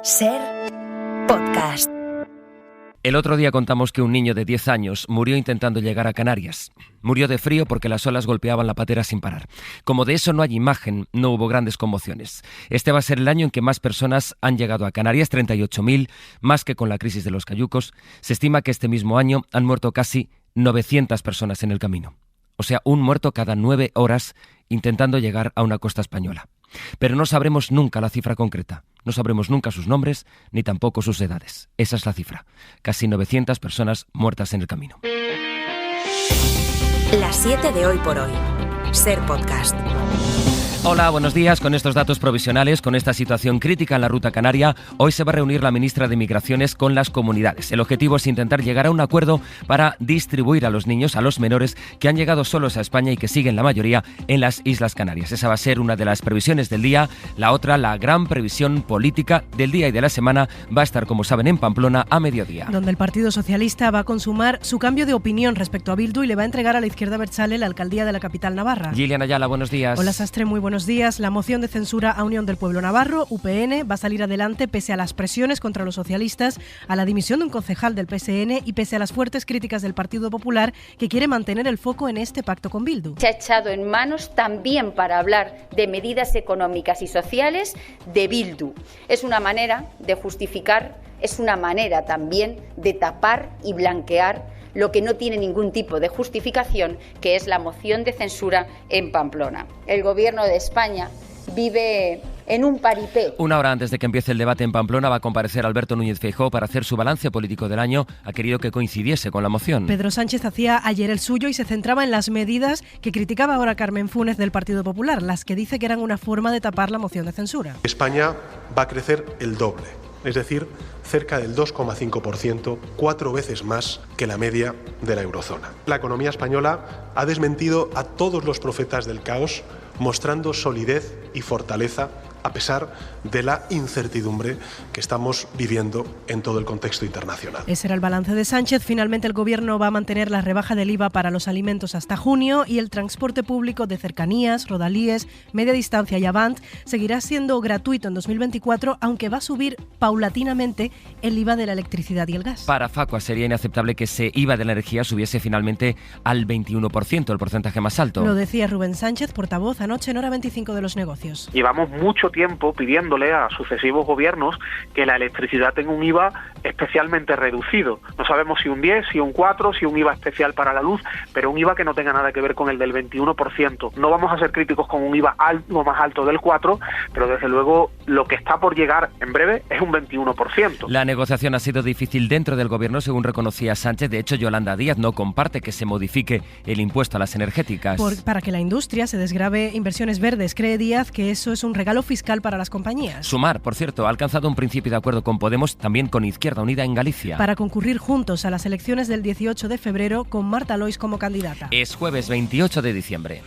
Ser Podcast. El otro día contamos que un niño de 10 años murió intentando llegar a Canarias. Murió de frío porque las olas golpeaban la patera sin parar. Como de eso no hay imagen, no hubo grandes conmociones. Este va a ser el año en que más personas han llegado a Canarias, 38.000, más que con la crisis de los cayucos. Se estima que este mismo año han muerto casi 900 personas en el camino. O sea, un muerto cada 9 horas intentando llegar a una costa española. Pero no sabremos nunca la cifra concreta. No sabremos nunca sus nombres, ni tampoco sus edades. Esa es la cifra. Casi 900 personas muertas en el camino. Las 7 de Hoy por Hoy. Ser Podcast. Hola, buenos días. Con estos datos provisionales, con esta situación crítica en la ruta canaria, hoy se va a reunir la ministra de Migraciones con las comunidades. El objetivo es intentar llegar a un acuerdo para distribuir a los niños, a los menores que han llegado solos a España y que siguen la mayoría en las Islas Canarias. Esa va a ser una de las previsiones del día. La otra, la gran previsión política del día y de la semana, va a estar, como saben, en Pamplona a mediodía. Donde el Partido Socialista va a consumar su cambio de opinión respecto a Bildu y le va a entregar a la izquierda abertzale la alcaldía de la capital navarra. Gillian Ayala, buenos días. Hola Sastre, muy buenos días. La moción de censura a Unión del Pueblo Navarro, UPN, va a salir adelante pese a las presiones contra los socialistas, a la dimisión de un concejal del PSN y pese a las fuertes críticas del Partido Popular, que quiere mantener el foco en este pacto con Bildu. Se ha echado en manos también para hablar de medidas económicas y sociales de Bildu. Es una manera de justificar, es una manera también de tapar y blanquear lo que no tiene ningún tipo de justificación, que es la moción de censura en Pamplona. El Gobierno de España vive en un paripé. Una hora antes de que empiece el debate en Pamplona va a comparecer Alberto Núñez Feijóo para hacer su balance político del año. Ha querido que coincidiese con la moción. Pedro Sánchez hacía ayer el suyo y se centraba en las medidas que criticaba ahora Carmen Funes del Partido Popular, las que dice que eran una forma de tapar la moción de censura. España va a crecer el doble, es decir, cerca del 2,5%, 4 veces más que la media de la eurozona. La economía española ha desmentido a todos los profetas del caos, mostrando solidez y fortaleza a pesar de la incertidumbre que estamos viviendo en todo el contexto internacional. Ese era el balance de Sánchez. Finalmente el Gobierno va a mantener la rebaja del IVA para los alimentos hasta junio y el transporte público de cercanías, rodalíes, media distancia y Avant seguirá siendo gratuito en 2024, aunque va a subir paulatinamente el IVA de la electricidad y el gas. Para Facua sería inaceptable que ese IVA de la energía subiese finalmente al 21%, el porcentaje más alto. Lo decía Rubén Sánchez, portavoz, anoche en Hora 25 de los Negocios. Llevamos mucho tiempo pidiéndole a sucesivos gobiernos que la electricidad tenga un IVA especialmente reducido. No sabemos si un 10, si un 4, si un IVA especial para la luz, pero un IVA que no tenga nada que ver con el del 21%. No vamos a ser críticos con un IVA algo más alto del 4, pero desde luego lo que está por llegar en breve es un 21%. La negociación ha sido difícil dentro del gobierno, según reconocía Sánchez. De hecho, Yolanda Díaz no comparte que se modifique el impuesto a las energéticas. Para que la industria se desgrave inversiones verdes, cree Díaz que eso es un regalo fiscal para las compañías. Sumar, por cierto, ha alcanzado un principio de acuerdo con Podemos, también con Izquierda Unida en Galicia. Para concurrir juntos a las elecciones del 18 de febrero con Marta Lois como candidata. Es jueves 28 de diciembre.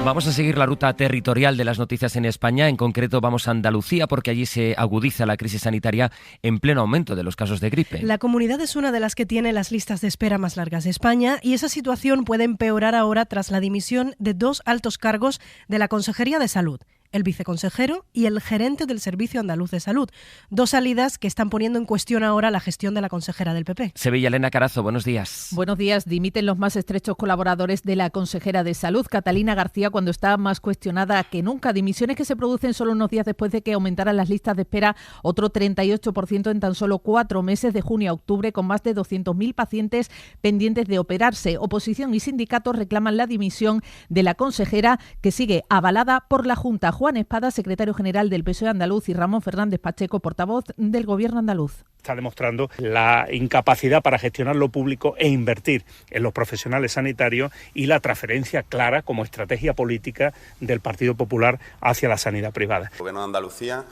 Vamos a seguir la ruta territorial de las noticias en España. En concreto vamos a Andalucía porque allí se agudiza la crisis sanitaria en pleno aumento de los casos de gripe. La comunidad es una de las que tiene las listas de espera más largas de España y esa situación puede empeorar ahora tras la dimisión de 2 altos cargos de la Consejería de Salud. El viceconsejero y el gerente del Servicio Andaluz de Salud. 2 salidas que están poniendo en cuestión ahora la gestión de la consejera del PP. Sevilla, Elena Carazo, buenos días. Buenos días. Dimiten los más estrechos colaboradores de la consejera de Salud, Catalina García, cuando está más cuestionada que nunca. Dimisiones que se producen solo unos días después de que aumentaran las listas de espera otro 38% en tan solo 4 meses, de junio a octubre, con más de 200.000 pacientes pendientes de operarse. Oposición y sindicatos reclaman la dimisión de la consejera, que sigue avalada por la Junta. Juan Espada, secretario general del PSOE andaluz, y Ramón Fernández Pacheco, portavoz del Gobierno andaluz. Está demostrando la incapacidad para gestionar lo público e invertir en los profesionales sanitarios y la transferencia clara como estrategia política del Partido Popular hacia la sanidad privada. El Gobierno de Andalucía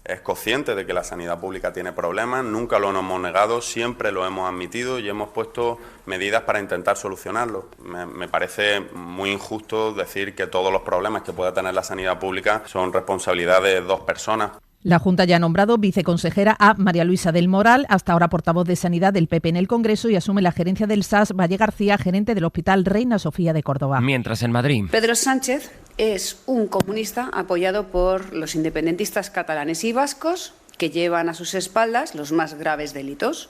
es consciente de que la sanidad pública tiene problemas, nunca lo hemos negado, siempre lo hemos admitido y hemos puesto medidas para intentar solucionarlo. Me parece muy injusto decir que todos los problemas que pueda tener la sanidad pública son responsabilidad de 2 personas. La Junta ya ha nombrado viceconsejera a María Luisa del Moral, hasta ahora portavoz de Sanidad del PP en el Congreso, y asume la gerencia del SAS Valle García, gerente del Hospital Reina Sofía de Córdoba. Mientras en Madrid, Pedro Sánchez es un comunista apoyado por los independentistas catalanes y vascos que llevan a sus espaldas los más graves delitos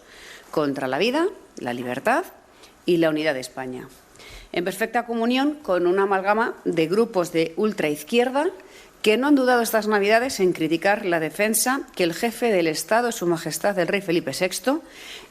contra la vida, la libertad y la unidad de España, en perfecta comunión con una amalgama de grupos de ultraizquierda que no han dudado estas Navidades en criticar la defensa que el jefe del Estado, Su Majestad el Rey Felipe VI,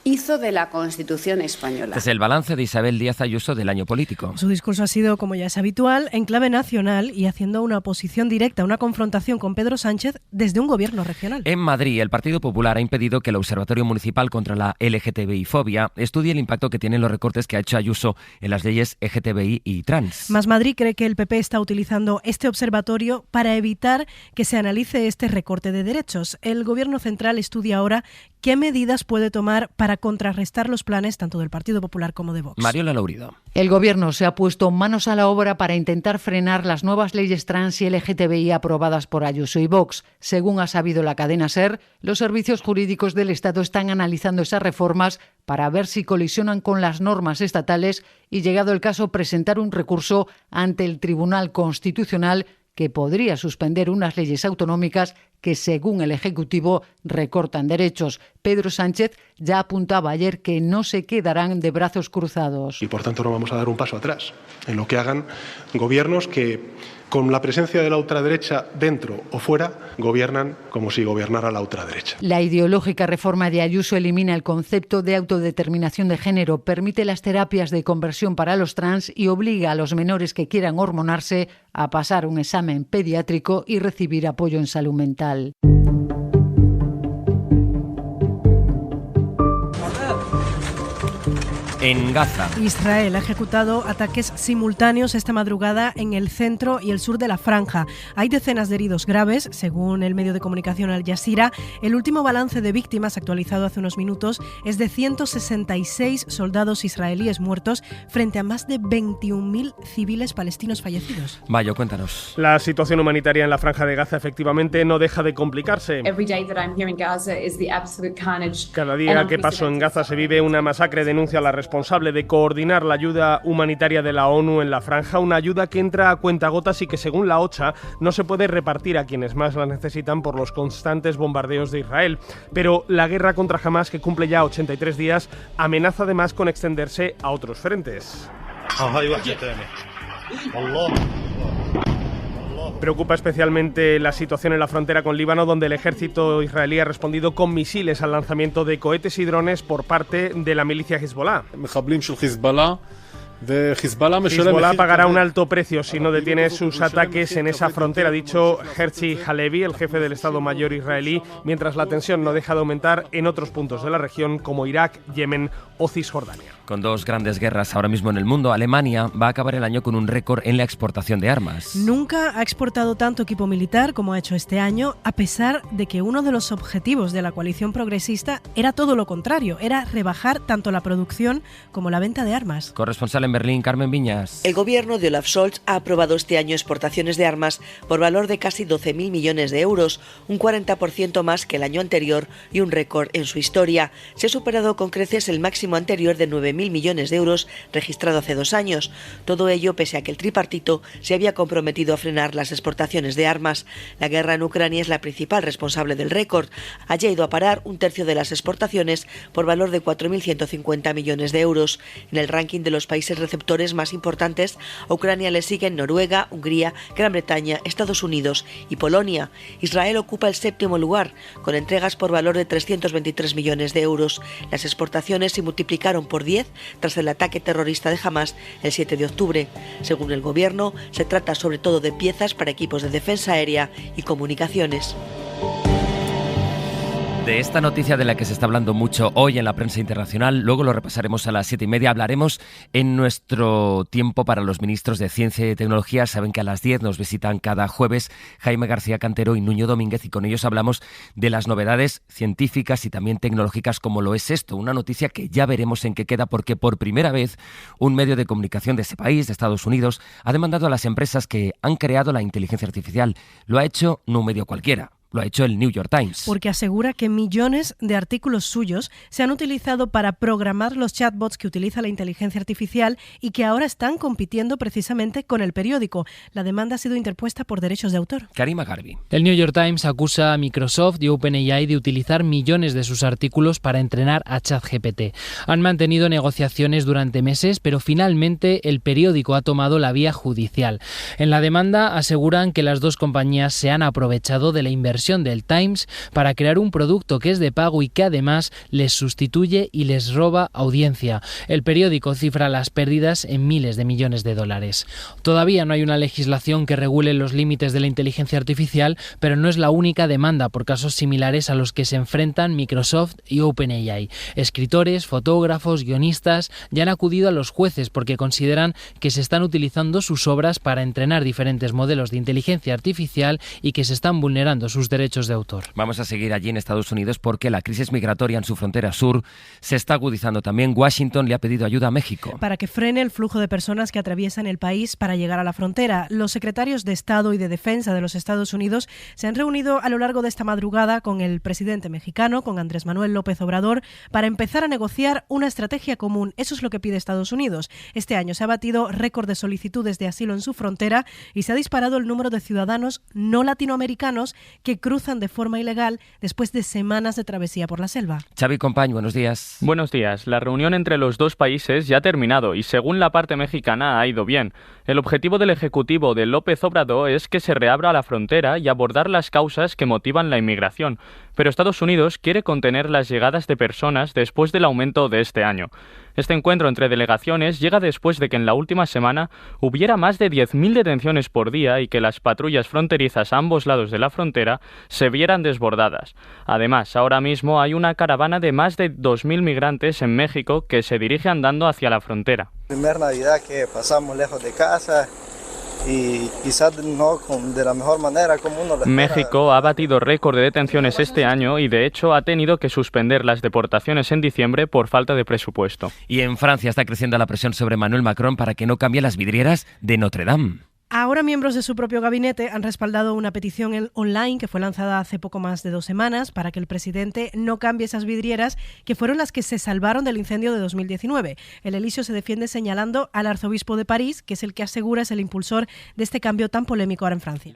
hizo de la Constitución española. Es el balance de Isabel Díaz Ayuso del año político. Su discurso ha sido, como ya es habitual, en clave nacional y haciendo una oposición directa, una confrontación con Pedro Sánchez desde un gobierno regional. En Madrid, el Partido Popular ha impedido que el Observatorio Municipal contra la LGTBI-fobia estudie el impacto que tienen los recortes que ha hecho Ayuso en las leyes LGTBI y trans. Más Madrid cree que el PP está utilizando este observatorio para evitar que se analice este recorte de derechos. El Gobierno central estudia ahora qué medidas puede tomar para contrarrestar los planes tanto del Partido Popular como de Vox. Mariola Laurido. El Gobierno se ha puesto manos a la obra para intentar frenar las nuevas leyes trans y LGTBI aprobadas por Ayuso y Vox. Según ha sabido la cadena SER, los servicios jurídicos del Estado están analizando esas reformas para ver si colisionan con las normas estatales y, llegado el caso, presentar un recurso ante el Tribunal Constitucional que podría suspender unas leyes autonómicas que, según el Ejecutivo, recortan derechos. Pedro Sánchez ya apuntaba ayer que no se quedarán de brazos cruzados. Y por tanto no vamos a dar un paso atrás en lo que hagan gobiernos que, con la presencia de la ultraderecha dentro o fuera, gobiernan como si gobernara la ultraderecha. La ideológica reforma de Ayuso elimina el concepto de autodeterminación de género, permite las terapias de conversión para los trans y obliga a los menores que quieran hormonarse a pasar un examen pediátrico y recibir apoyo en salud mental. En Gaza, Israel ha ejecutado ataques simultáneos esta madrugada en el centro y el sur de la franja. Hay decenas de heridos graves, según el medio de comunicación Al Jazeera. El último balance de víctimas, actualizado hace unos minutos, es de 166 soldados israelíes muertos frente a más de 21.000 civiles palestinos fallecidos. Mayo, cuéntanos. La situación humanitaria en la franja de Gaza efectivamente no deja de complicarse. Cada día que paso en Gaza se vive una masacre, denuncia la responsable de coordinar la ayuda humanitaria de la ONU en la franja, una ayuda que entra a cuentagotas y que, según la OCHA, no se puede repartir a quienes más la necesitan por los constantes bombardeos de Israel. Pero la guerra contra Hamás, que cumple ya 83 días, amenaza además con extenderse a otros frentes. Preocupa especialmente la situación en la frontera con Líbano, donde el ejército israelí ha respondido con misiles al lanzamiento de cohetes y drones por parte de la milicia Hezbollah. Hezbollah pagará un alto precio si no detiene sus ataques en esa frontera, ha dicho Herzi Halevi, el jefe del Estado Mayor israelí, mientras la tensión no deja de aumentar en otros puntos de la región como Irak, Yemen o Cisjordania. Con dos grandes guerras ahora mismo en el mundo, Alemania va a acabar el año con un récord en la exportación de armas. Nunca ha exportado tanto equipo militar como ha hecho este año, a pesar de que uno de los objetivos de la coalición progresista era todo lo contrario, era rebajar tanto la producción como la venta de armas. Corresponsal en Berlín, Carmen Viñas. El gobierno de Olaf Scholz ha aprobado este año exportaciones de armas por valor de casi 12.000 millones de euros, un 40% más que el año anterior y un récord en su historia. Se ha superado con creces el máximo anterior de 9.000 millones de euros registrado hace 2 años. Todo ello pese a que el tripartito se había comprometido a frenar las exportaciones de armas. La guerra en Ucrania es la principal responsable del récord. Allí ha ido a parar un tercio de las exportaciones por valor de 4.150 millones de euros. En el ranking de los países receptores más importantes, a Ucrania le siguen Noruega, Hungría, Gran Bretaña, Estados Unidos y Polonia. Israel ocupa el 7º lugar, con entregas por valor de 323 millones de euros. Las exportaciones se multiplicaron por 10 tras el ataque terrorista de Hamás el 7 de octubre. Según el gobierno, se trata sobre todo de piezas para equipos de defensa aérea y comunicaciones. De esta noticia de la que se está hablando mucho hoy en la prensa internacional, luego lo repasaremos a las 7:30. Hablaremos en nuestro tiempo para los ministros de Ciencia y Tecnología. Saben que a las 10 nos visitan cada jueves Jaime García Cantero y Nuño Domínguez, y con ellos hablamos de las novedades científicas y también tecnológicas, como lo es esto. Una noticia que ya veremos en qué queda, porque por primera vez un medio de comunicación de ese país, de Estados Unidos, ha demandado a las empresas que han creado la inteligencia artificial. Lo ha hecho no un medio cualquiera. lo ha hecho el New York Times. Porque asegura que millones de artículos suyos se han utilizado para programar los chatbots que utiliza la inteligencia artificial y que ahora están compitiendo precisamente con el periódico. La demanda ha sido interpuesta por derechos de autor. Karima Garbi. El New York Times acusa a Microsoft y OpenAI de utilizar millones de sus artículos para entrenar a ChatGPT. Han mantenido negociaciones durante meses, pero finalmente el periódico ha tomado la vía judicial. En la demanda aseguran que las dos compañías se han aprovechado de la inversión del Times para crear un producto que es de pago y que además les sustituye y les roba audiencia. El periódico cifra las pérdidas en miles de millones de dólares. Todavía no hay una legislación que regule los límites de la inteligencia artificial, pero no es la única demanda por casos similares a los que se enfrentan Microsoft y OpenAI. Escritores, fotógrafos, guionistas ya han acudido a los jueces porque consideran que se están utilizando sus obras para entrenar diferentes modelos de inteligencia artificial y que se están vulnerando sus derechos de autor. Vamos a seguir allí en Estados Unidos porque la crisis migratoria en su frontera sur se está agudizando también. Washington le ha pedido ayuda a México para que frene el flujo de personas que atraviesan el país para llegar a la frontera. Los secretarios de Estado y de Defensa de los Estados Unidos se han reunido a lo largo de esta madrugada con el presidente mexicano, con Andrés Manuel López Obrador, para empezar a negociar una estrategia común. Eso es lo que pide Estados Unidos. Este año se ha batido récord de solicitudes de asilo en su frontera y se ha disparado el número de ciudadanos no latinoamericanos que cruzan de forma ilegal después de semanas de travesía por la selva. Xavi Company, buenos días. Buenos días. La reunión entre los dos países ya ha terminado y según la parte mexicana ha ido bien. El objetivo del Ejecutivo de López Obrador es que se reabra la frontera y abordar las causas que motivan la inmigración. Pero Estados Unidos quiere contener las llegadas de personas después del aumento de este año. Este encuentro entre delegaciones llega después de que en la última semana hubiera más de 10.000 detenciones por día y que las patrullas fronterizas a ambos lados de la frontera se vieran desbordadas. Además, ahora mismo hay una caravana de más de 2.000 migrantes en México que se dirige andando hacia la frontera. Primera Navidad que pasamos lejos de casa y quizás no de la mejor manera como uno lo espera. México ha batido récord de detenciones este año y de hecho ha tenido que suspender las deportaciones en diciembre por falta de presupuesto. Y en Francia está creciendo la presión sobre Emmanuel Macron para que no cambie las vidrieras de Notre Dame. Ahora miembros de su propio gabinete han respaldado una petición online que fue lanzada hace poco más de 2 semanas para que el presidente no cambie esas vidrieras que fueron las que se salvaron del incendio de 2019. El Elíseo se defiende señalando al arzobispo de París, que es el que asegura es el impulsor de este cambio tan polémico ahora en Francia.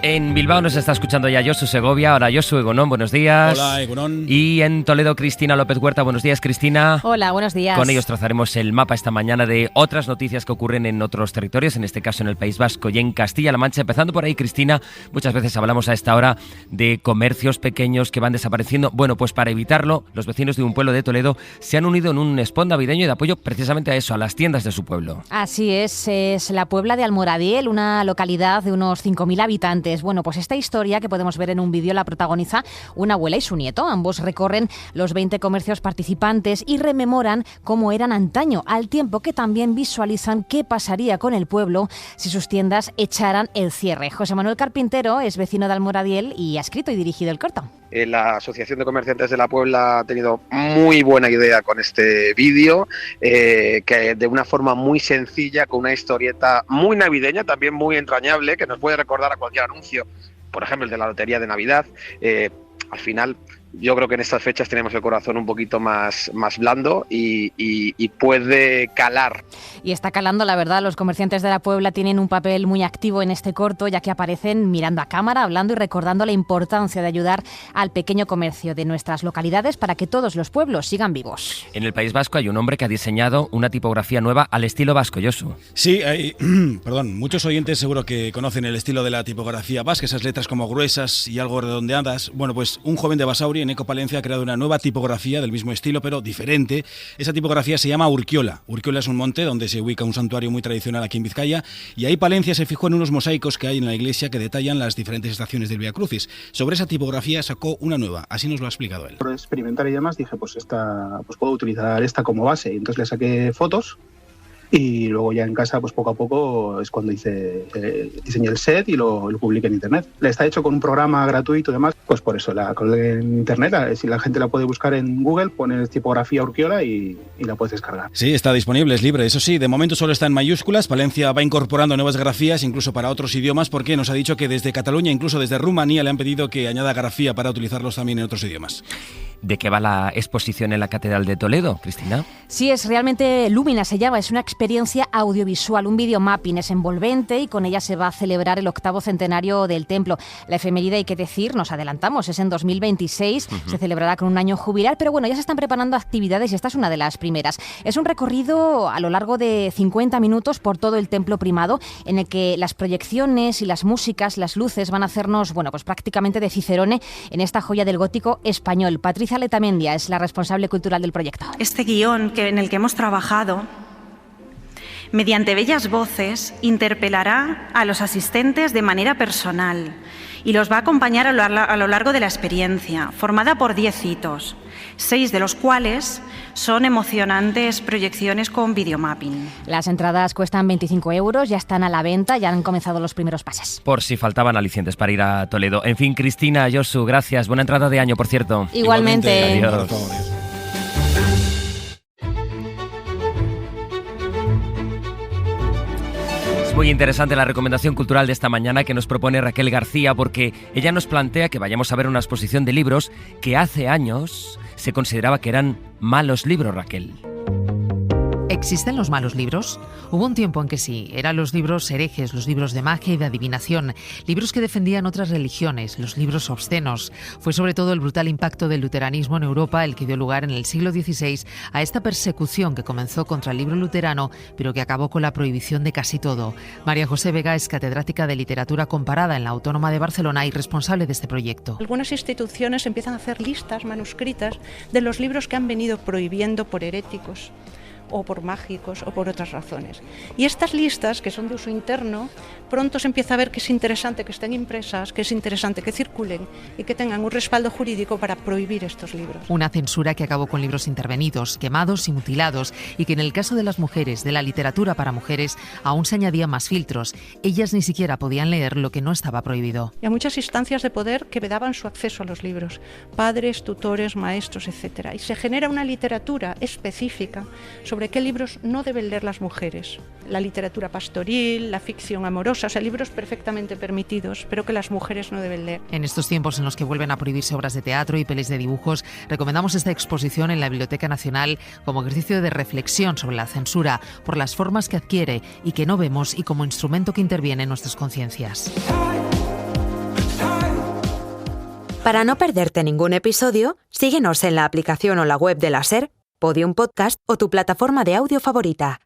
En Bilbao nos está escuchando ya Josu Segovia. Ahora Josu Egunon, buenos días. Hola, Egunon. Y en Toledo, Cristina López Huerta. Buenos días, Cristina. Hola, buenos días. Con ellos trazaremos el mapa esta mañana de otras noticias que ocurren en otros territorios, en este caso en el País Vasco y en Castilla-La Mancha. Empezando por ahí, Cristina, muchas veces hablamos a esta hora de comercios pequeños que van desapareciendo. Bueno, pues para evitarlo, los vecinos de un pueblo de Toledo se han unido en un spot navideño de apoyo precisamente a eso, a las tiendas de su pueblo. Así es la Puebla de Almoradiel, una localidad de unos 5.000 habitantes. Bueno, pues esta historia que podemos ver en un vídeo la protagoniza una abuela y su nieto. Ambos recorren los 20 comercios participantes y rememoran cómo eran antaño, al tiempo que también visualizan qué pasaría con el pueblo si sus tiendas echaran el cierre. José Manuel Carpintero es vecino de Almoradiel y ha escrito y dirigido el corto. La Asociación de Comerciantes de la Puebla ha tenido muy buena idea con este vídeo, que de una forma muy sencilla, con una historieta muy navideña, también muy entrañable, que nos puede recordar a cualquier anuncio, por ejemplo el de la Lotería de Navidad. Al final yo creo que en estas fechas tenemos el corazón un poquito más blando y puede calar. Y está calando, la verdad. Los comerciantes de la Puebla tienen un papel muy activo en este corto, ya que aparecen mirando a cámara, hablando y recordando la importancia de ayudar al pequeño comercio de nuestras localidades para que todos los pueblos sigan vivos. En el País Vasco hay un hombre que ha diseñado una tipografía nueva al estilo vasco, Josu. Sí, muchos oyentes seguro que conocen el estilo de la tipografía vasca, esas letras como gruesas y algo redondeadas. Bueno, pues un joven de Basauri, en Eco Palencia, ha creado una nueva tipografía del mismo estilo, pero diferente. Esa tipografía se llama Urquiola. Urquiola es un monte donde se ubica un santuario muy tradicional aquí en Vizcaya, y ahí Palencia se fijó en unos mosaicos que hay en la iglesia que detallan las diferentes estaciones del Vía Crucis. Sobre esa tipografía sacó una nueva, así nos lo ha explicado él. Por experimentar y demás dije, pues puedo utilizar esta como base. Entonces le saqué fotos y luego ya en casa, pues poco a poco es cuando diseñé el set y lo publiqué en internet. Está hecho con un programa gratuito y demás, pues por eso la colgué en internet. Si la gente la puede buscar en Google, pones tipografía Urquiola y la puedes descargar. Sí, está disponible, es libre. Eso sí, de momento solo está en mayúsculas. Palencia va incorporando nuevas grafías, incluso para otros idiomas, porque nos ha dicho que desde Cataluña, incluso desde Rumanía, le han pedido que añada grafía para utilizarlos también en otros idiomas. ¿De qué va la exposición en la Catedral de Toledo, Cristina? Sí, es realmente Lumina, se llama. Es una experiencia audiovisual, un videomapping. Es envolvente y con ella se va a celebrar el 8º centenario del templo. La efeméride, hay que decir, nos adelantamos, es en 2026. Se celebrará con un año jubilar, pero bueno, ya se están preparando actividades y esta es una de las primeras. Es un recorrido a lo largo de 50 minutos por todo el templo primado, en el que las proyecciones y las músicas, las luces van a hacernos, pues prácticamente de Cicerone en esta joya del gótico español. Patricia Letamendia es la responsable cultural del proyecto. Este guión en el que hemos trabajado, mediante bellas voces, interpelará a los asistentes de manera personal y los va a acompañar a lo largo de la experiencia, formada por 10 hitos, 6 de los cuales son emocionantes proyecciones con videomapping. Las entradas cuestan 25 €, ya están a la venta, ya han comenzado los primeros pases. Por si faltaban alicientes para ir a Toledo. En fin, Cristina, Josu, gracias. Buena entrada de año, por cierto. Igualmente. Adiós. Es muy interesante la recomendación cultural de esta mañana que nos propone Raquel García, porque ella nos plantea que vayamos a ver una exposición de libros que hace años se consideraba que eran malos libros, Raquel. ¿Existen los malos libros? Hubo un tiempo en que sí, eran los libros herejes, los libros de magia y de adivinación, libros que defendían otras religiones, los libros obscenos. Fue sobre todo el brutal impacto del luteranismo en Europa el que dio lugar en el siglo XVI a esta persecución que comenzó contra el libro luterano, pero que acabó con la prohibición de casi todo. María José Vega es catedrática de literatura comparada en la Autónoma de Barcelona y responsable de este proyecto. Algunas instituciones empiezan a hacer listas manuscritas de los libros que han venido prohibiendo por heréticos o por mágicos o por otras razones. Y estas listas, que son de uso interno, pronto se empieza a ver que es interesante que estén impresas, que es interesante que circulen y que tengan un respaldo jurídico para prohibir estos libros. Una censura que acabó con libros intervenidos, quemados y mutilados, y que en el caso de las mujeres, de la literatura para mujeres, aún se añadían más filtros. Ellas ni siquiera podían leer lo que no estaba prohibido. Y a muchas instancias de poder que vedaban su acceso a los libros, padres, tutores, maestros, etc. Y se genera una literatura específica sobre qué libros no deben leer las mujeres. La literatura pastoril, la ficción amorosa, o sea, libros perfectamente permitidos, pero que las mujeres no deben leer. En estos tiempos en los que vuelven a prohibirse obras de teatro y pelis de dibujos, recomendamos esta exposición en la Biblioteca Nacional como ejercicio de reflexión sobre la censura, por las formas que adquiere y que no vemos y como instrumento que interviene en nuestras conciencias. Para no perderte ningún episodio, síguenos en la aplicación o la web de la SER, Podium Podcast o tu plataforma de audio favorita.